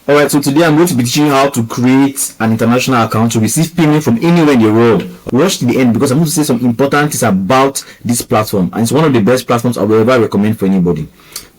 Alright, so today I'm going to be teaching you how to create an international account to receive payment from anywhere in the world. Watch to the end because I'm going to say some important things about this platform, and it's one of the best platforms I will ever recommend for anybody.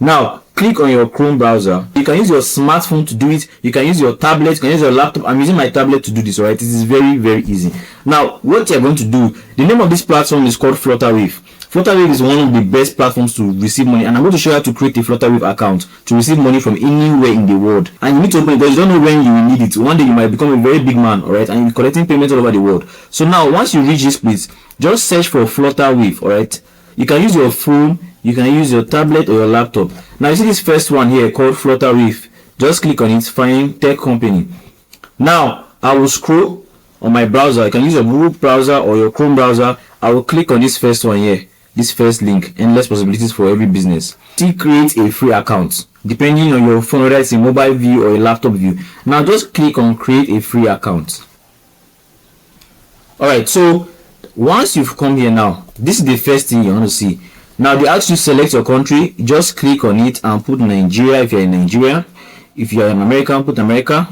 Now, click on your Chrome browser. You can use your smartphone to do it. You can use your tablet. You can use your laptop. I'm using my tablet to do this, alright? This is very, very easy. Now, what you're going to do, the name of this platform is called Flutterwave. Flutterwave is one of the best platforms to receive money, and I'm going to show you how to create a Flutterwave account to receive money from anywhere in the world. And you need to open it because you don't know when you will need it. One day you might become a very big man, alright, and you'll be collecting payments all over the world. So now, once you reach this place, just search for Flutterwave, alright. You can use your phone, you can use your tablet or your laptop. Now you see this first one here called Flutterwave. Just click on it, find tech company. Now I will scroll on my browser. You can use your Google browser or your Chrome browser. I will click on this first one here, this first link, endless possibilities for every business. See, create a free account depending on your phone, whether it's a mobile view or a laptop view. Now just click on create a free account. Alright, so once you've come here, now this is the first thing you want to see. Now they ask you select your country. Just click on it and put Nigeria if you're in Nigeria. If you're an American, put America.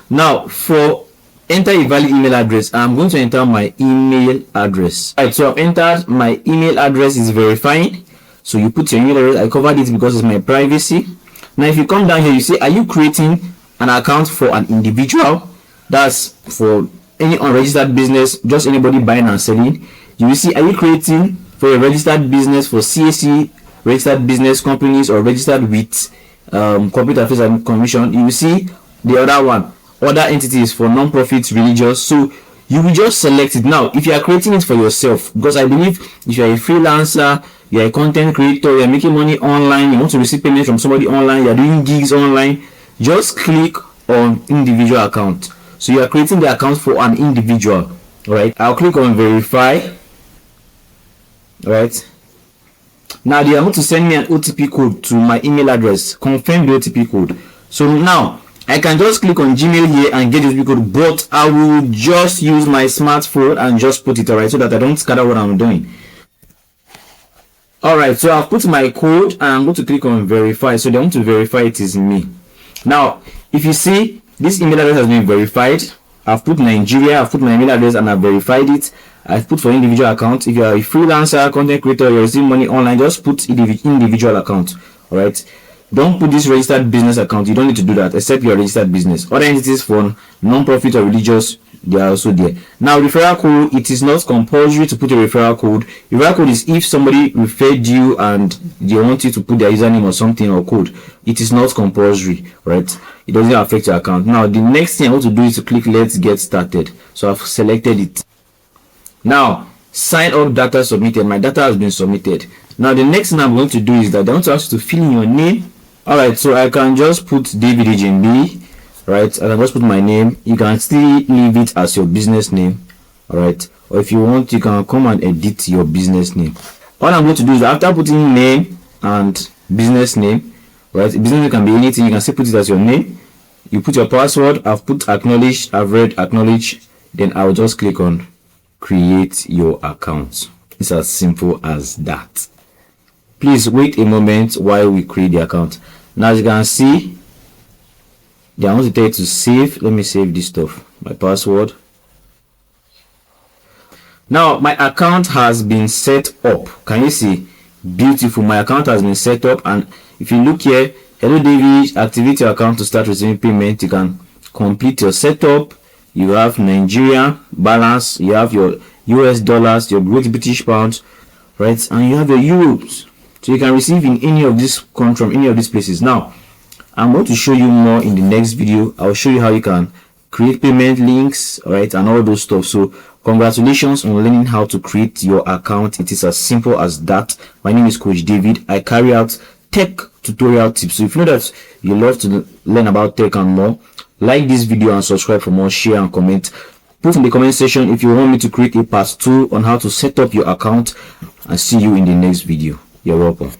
Now for enter a valid email address, I'm going to enter my email address. Alright, so I've entered my email address, is verifying. So you put your email address. I covered it because it's my privacy. Now if you come down here, you say, are you creating an account for an individual? That's for any unregistered business, just anybody buying and selling. You will see, are you creating for a registered business, for CAC registered business companies, or registered with Computer Affairs and Commission? You will see the other one, other entities, for non-profit, religious. So you will just select it. Now if you are creating it for yourself, because I believe if you are a freelancer, you are a content creator, you are making money online, you want to receive payment from somebody online, you are doing gigs online, just click on individual account. So you are creating the account for an individual. All right, I'll click on verify. Right now they are going to send me an OTP code to my email address. Confirm the OTP code. So now I can just click on Gmail here and get the OTP code, but I will just use my smartphone and just put it, alright, so that I don't scatter what I'm doing. Alright, so I've put my code and I'm going to click on verify. So they want to verify it is me. Now if you see, this email address has been verified. I've put Nigeria, I've put my email address and I've verified it. I've put for individual account. If you are a freelancer, content creator, you're receiving money online, just put individual account. Alright, don't put this registered business account. You don't need to do that except your registered business. Other entities for non-profit or religious, they are also there. Now referral code, it is not compulsory to put a referral code. Referral code is if somebody referred you and they want you to put their username or something or code. It is not compulsory, right? It doesn't affect your account. Now the next thing I want to do is to click let's get started. So I've selected it. Now sign up data submitted. My data has been submitted. Now the next thing I'm going to do is that I want to ask you to fill in your name. Alright, so I can just put David HMB, right? I can just put my name. You can still leave it as your business name, alright? Or if you want, you can come and edit your business name. All I'm going to do is after putting name and business name, right? Business name can be anything. You can still put it as your name. You put your password. I've put acknowledge. I've read acknowledge. Then I'll just click on create your account. It's as simple as that. Please wait a moment while we create the account. Now as you can see, they want to tell you to save. Let me save this stuff, my password. Now my account has been set up. Can you see? Beautiful. My account has been set up, and if you look here, hello David, activate your account to start receiving payment. You can complete your setup. You have Nigeria balance, you have your US dollars, your Great British pounds, right, and you have your euros. So you can receive in any of this country, from any of these places. Now I'm going to show you more in the next video. I'll show you how you can create payment links, right, and all those stuff. So congratulations on learning how to create your account. It is as simple as that. My name is Coach David. I carry out tech tutorial tips. So if you know that you love to learn about tech and more, like this video and subscribe for more, share and comment. Put in the comment section if you want me to create a part 2 on how to set up your account, and see you in the next video. You're welcome.